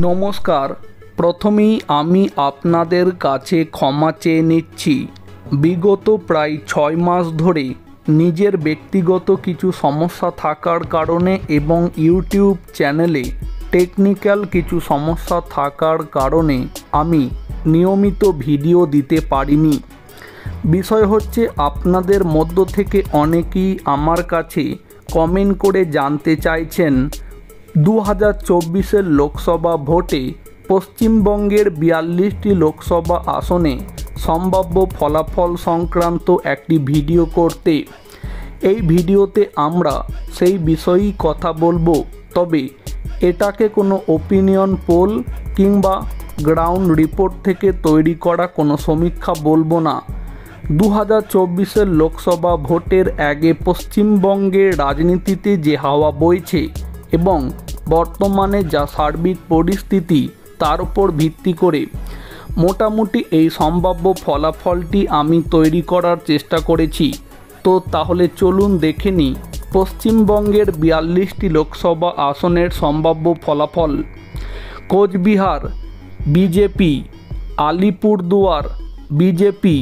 নমস্কার। প্রথমেই আমি আপনাদের কাছে ক্ষমা চেয়ে নিচ্ছি। বিগত প্রায় 6 মাস ধরে নিজের ব্যক্তিগত কিছু সমস্যা থাকার কারণে এবং ইউটিউব চ্যানেলে টেকনিক্যাল কিছু সমস্যা থাকার কারণে আমি নিয়মিত ভিডিও দিতে পারিনি। বিষয় হচ্ছে, আপনাদের মধ্য থেকে অনেকেই আমার কাছে কমেন্ট করে জানতে চাইছেন 2024 লোকসভা ভোটে পশ্চিমবঙ্গের 42টি লোকসভা আসনে সম্ভাব্য ফলাফল সংক্রান্ত একটি ভিডিও করতে। এই ভিডিওতে আমরা সেই বিষয়েই কথা বলবো, তবে এটাকে কোনো ওপিনিয়ন পোল কিংবা গ্রাউন্ড রিপোর্ট থেকে তৈরি করা কোনো সমীক্ষা বলবো না। 2024 লোকসভা ভোটের আগে পশ্চিমবঙ্গের রাজনীতিতে যে হাওয়া বইছে এবং বর্তমানে যা সার্বিক পরিস্থিতি তার উপর ভিত্তি করে মোটামুটি এই সম্ভাব্য ফলাফলটি আমি তৈরি করার চেষ্টা করেছি। তো তাহলে চলুন দেখে নিই পশ্চিমবঙ্গের 42টি লোকসভা আসনের সম্ভাব্য ফলাফল। Cooch Behar BJP, Alipurduar BJP,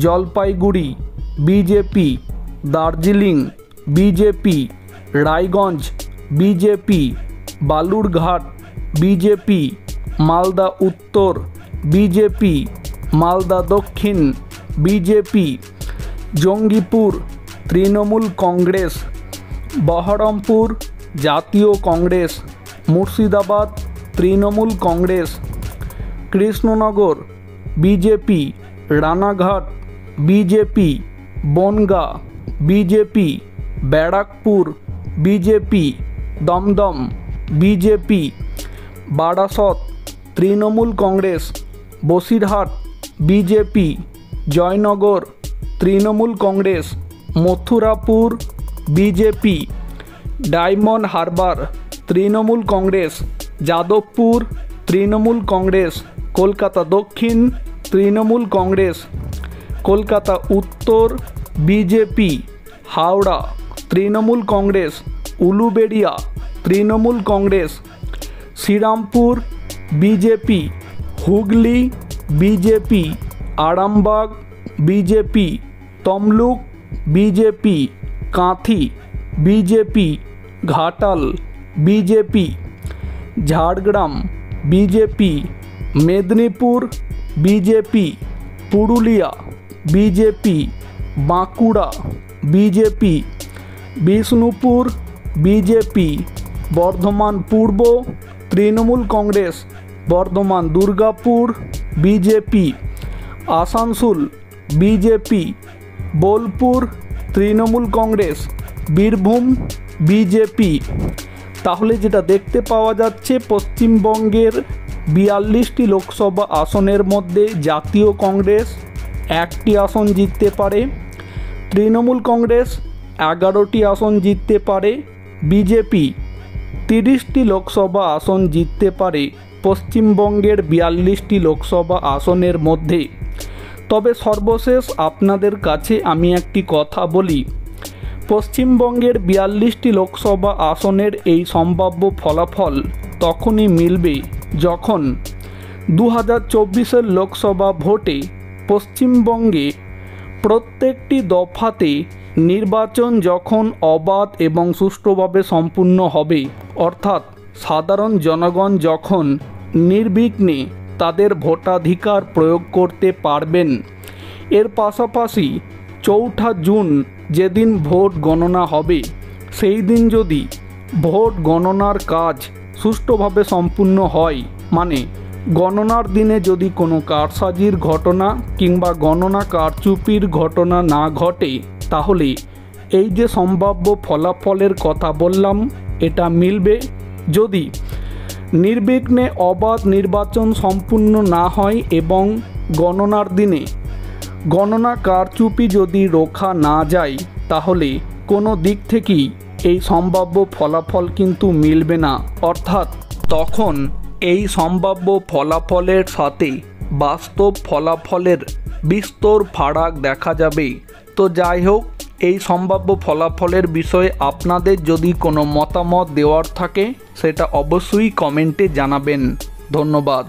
Jalpaiguri BJP, Darjeeling BJP, Raiganj BJP, Balurghat BJP, Malda Uttar BJP, Malda Dakshin BJP, Jangipur Trinamool Congress, Baharampur Jatiya Congress, Murshidabad Trinamool Congress, Krishnanagar BJP, Ranaghat BJP, Bangaon BJP, Barrackpore BJP, Dum Dum BJP, Barasat Trinamool Congress, Basirhat BJP, Joynagar Trinamool Congress, Mathurapur BJP, Diamond Harbour Trinamool Congress, Jadavpur Trinamool Congress, Kolkata Dakshin Trinamool Congress, Kolkata Uttar BJP, Howrah Trinamool Congress, Uluberia Trinamool Congress, Srirampur BJP, Hooghly BJP, Arambagh BJP, Tamluk BJP, Kanthi BJP, Ghatal BJP, Jhargram BJP, Medinipur BJP, Purulia BJP, Bankura BJP, Bishnupur BJP, Bardhaman Purba Trinamool Congress, Bardhaman Durgapur BJP, Asansol BJP, Bolpur Trinamool Congress, Birbhum BJP. তাহলে যেটা দেখতে পাওয়া যাচ্ছে, পশ্চিমবঙ্গের 42টি লোকসভা আসনের মধ্যে জাতীয় কংগ্রেস 1টি আসন জিততে পারে, তৃণমূল কংগ্রেস 11টি আসন জিততে পারে, বিজেপি 30টি লোকসভা আসন জিততে পারে পশ্চিমবঙ্গের 42টি লোকসভা আসনের মধ্যে। তবে সর্বশেষ আপনাদের কাছে আমি একটি কথা বলি, পশ্চিমবঙ্গের 42টি লোকসভা আসনের এই সম্ভাব্য ফলাফল তখনই মিলবে যখন 2024 লোকসভা ভোটে পশ্চিমবঙ্গে প্রত্যেকটি দফাতে নির্বাচন যখন অবাধ এবং সুষ্ঠুভাবে সম্পূর্ণ হবে, অর্থাৎ সাধারণ জনগণ যখন নির্বিঘ্নে তাদের ভোটাধিকার প্রয়োগ করতে পারবেন। এর পাশাপাশি 4 জুন যেদিন ভোট গণনা হবে, সেই দিন যদি ভোট গণনার কাজ সুষ্ঠুভাবে সম্পূর্ণ হয়, মানে গণনার দিনে যদি কোনো কারসাজির ঘটনা কিংবা গণনা কারচুপির ঘটনা না ঘটে, তাহলে এই যে সম্ভাব্য ফলাফলের কথা বললাম এটা মিলবে। যদি নির্বিঘ্নে অবাধ নির্বাচন সম্পূর্ণ না হয় এবং গণনার দিনে গণনা কারচুপি যদি রোখা না যায়, তাহলে কোনো দিক থেকেই এই সম্ভাব্য ফলাফল কিন্তু মিলবে না। অর্থাৎ তখন এই সম্ভাব্য ফলাফলের সাথে বাস্তব ফলাফলের বিস্তর ফারাক দেখা যাবে। তো যাই হোক, এই সম্ভাব্য ফলাফলের বিষয়ে আপনাদের যদি কোনো মতামত দেওয়ার থাকে সেটা অবশ্যই কমেন্টে জানাবেন। ধন্যবাদ।